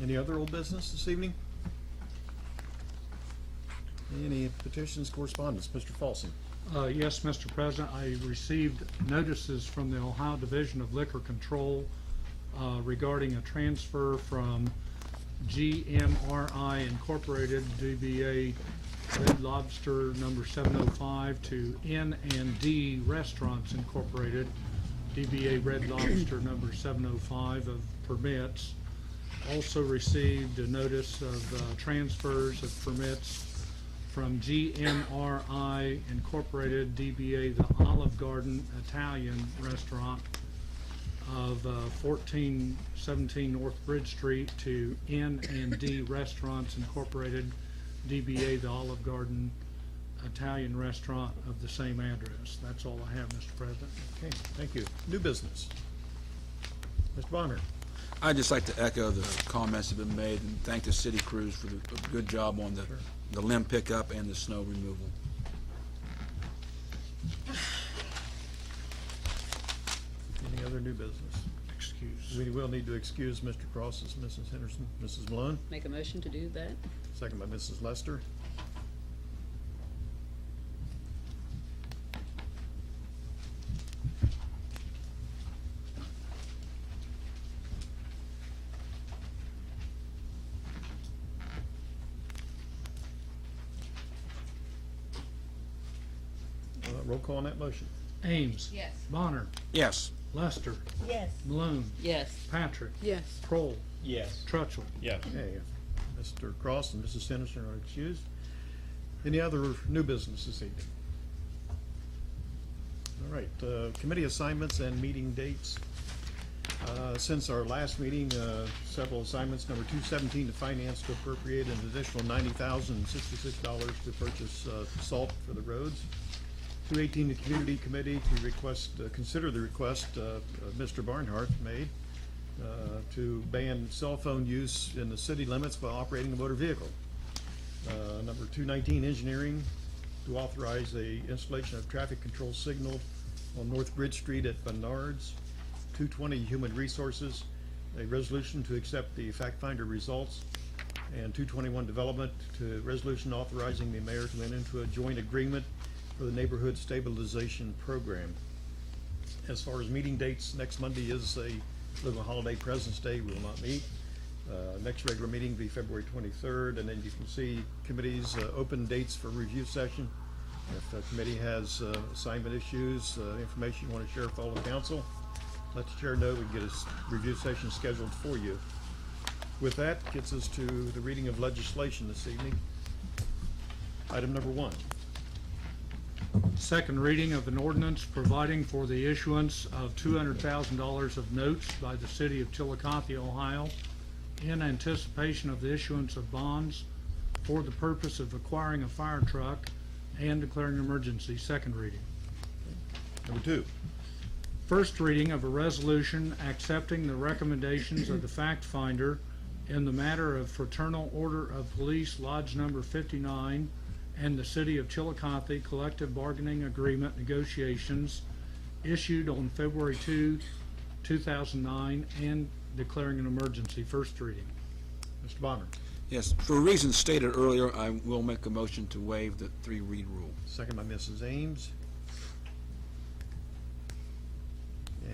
Any other old business this evening? Any petitions, correspondence? Mr. Folsom. Yes, Mr. President, I received notices from the Ohio Division of Liquor Control regarding a transfer from GMRI Incorporated, DBA Red Lobster number 705, to N&D Restaurants Incorporated, DBA Red Lobster number 705 of permits. Also received a notice of transfers of permits from GMRI Incorporated, DBA the Olive Garden Italian Restaurant of 1417 North Bridge Street, to N&D Restaurants Incorporated, DBA the Olive Garden Italian Restaurant of the same address. That's all I have, Mr. President. Okay, thank you. New business. Mr. Bonner. I'd just like to echo the comments that have been made and thank the city crews for the good job on the limb pickup and the snow removal. Any other new business? Excuse. We will need to excuse Mr. Cross as Mrs. Henderson. Mrs. Malone, Make a motion to do that? second by Mrs. Lester. Roll call on that motion. Ames. Yes. Bonner. Yes. Lester. Yes. Malone. Yes. Patrick. Yes. Kroll. Yes. Trutchell. Yes. Okay, Mr. Cross and Mrs. Henderson are excused. Any other new business this evening? All right, committee assignments and meeting dates. Since our last meeting, several assignments. Number 217 to finance to appropriate an additional $90,066 to purchase salt for the roads. 218 to community committee to request, consider the request Mr. Barnhart made to ban cell phone use in the city limits while operating a motor vehicle. Number 219, engineering, to authorize a installation of traffic control signal on North Bridge Street at Bernard's. 220, human resources, a resolution to accept the fact finder results. And 221, development, to resolution authorizing the mayor to enter into a joint agreement for the neighborhood stabilization program. As far as meeting dates, next Monday is a little holiday, President's Day, we will not meet. Next regular meeting will be February 23rd, and then you can see committees' open dates for review session. If a committee has assignment issues, information you want to share with all the council, let the chair know. We can get a review session scheduled for you. With that, gets us to the reading of legislation this evening. Item number 1. Second reading of an ordinance providing for the issuance of $200,000 of notes by the city of Chillicothe, Ohio, in anticipation of the issuance of bonds for the purpose of acquiring a fire truck and declaring an emergency. Second reading. Number 2. First reading of a resolution accepting the recommendations of the fact finder in the matter of Fraternal Order of Police Lodge Number 59 and the City of Chillicothe Collective Bargaining Agreement negotiations issued on February 2, 2009, and declaring an emergency. First reading. Mr. Bonner. Yes. For reasons stated earlier, I will make a motion to waive the 3-read rule. Second by Mrs. Ames.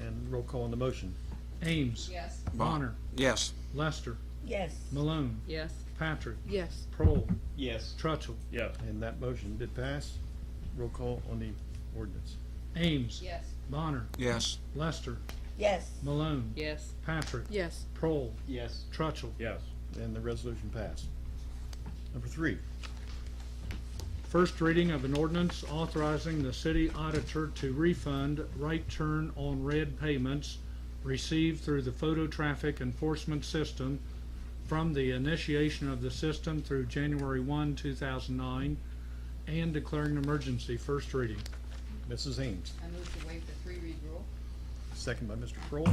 And roll call on the motion. Ames. Yes. Bonner. Yes. Lester. Yes. Malone. Yes. Patrick. Yes. Kroll. Yes. Trutchell. Yes. And that motion did pass. Roll call on the ordinance. Ames. Yes. Bonner. Yes. Lester. Yes. Yes. Malone. Yes. Patrick. Yes. Kroll. Yes. Trutchell. Yes. And the resolution passed. Number 3. First reading of an ordinance authorizing the city auditor to refund right turn on red payments received through the photo traffic enforcement system from the initiation of the system through January 1, 2009, and declaring an emergency. First reading. Mrs. Ames. I move to waive the 3-read rule. Second by Mr. Kroll.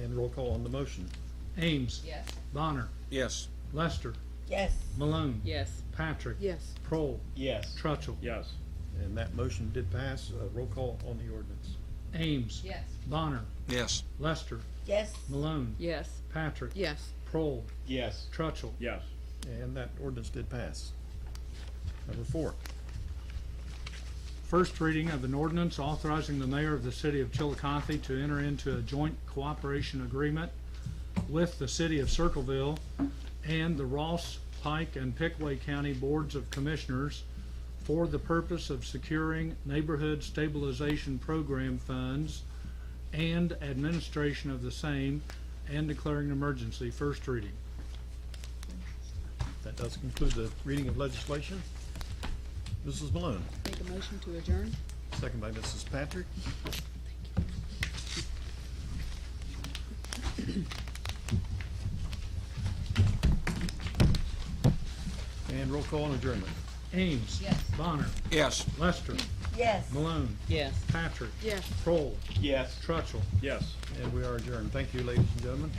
And roll call on the motion. Ames. Yes. Bonner. Yes. Lester. Yes. Malone. Yes. Patrick. Yes. Kroll. Yes. Trutchell. Yes. And that motion did pass. Roll call on the ordinance. Ames. Yes. Bonner. Yes. Lester. Yes. Malone. Yes. Patrick. Yes. Prohl. Yes. Trutchell. Yes. And that ordinance did pass. Number 4. First reading of an ordinance authorizing the mayor of the city of Chillicothe to enter into a joint cooperation agreement with the city of Circleville and the Ross, Pike, and Pickaway County Boards of Commissioners for the purpose of securing neighborhood stabilization program funds and administration of the same and declaring an emergency. First reading. That does conclude the reading of legislation. Mrs. Malone, Make a motion to adjourn? second by Mrs. Patrick. And roll call on adjournment. Ames. Yes. Bonner. Yes. Lester. Yes. Malone. Yes. Patrick. Yes. Prohl. Yes. Trutchell. Yes. And we are adjourned. Thank you, ladies and gentlemen.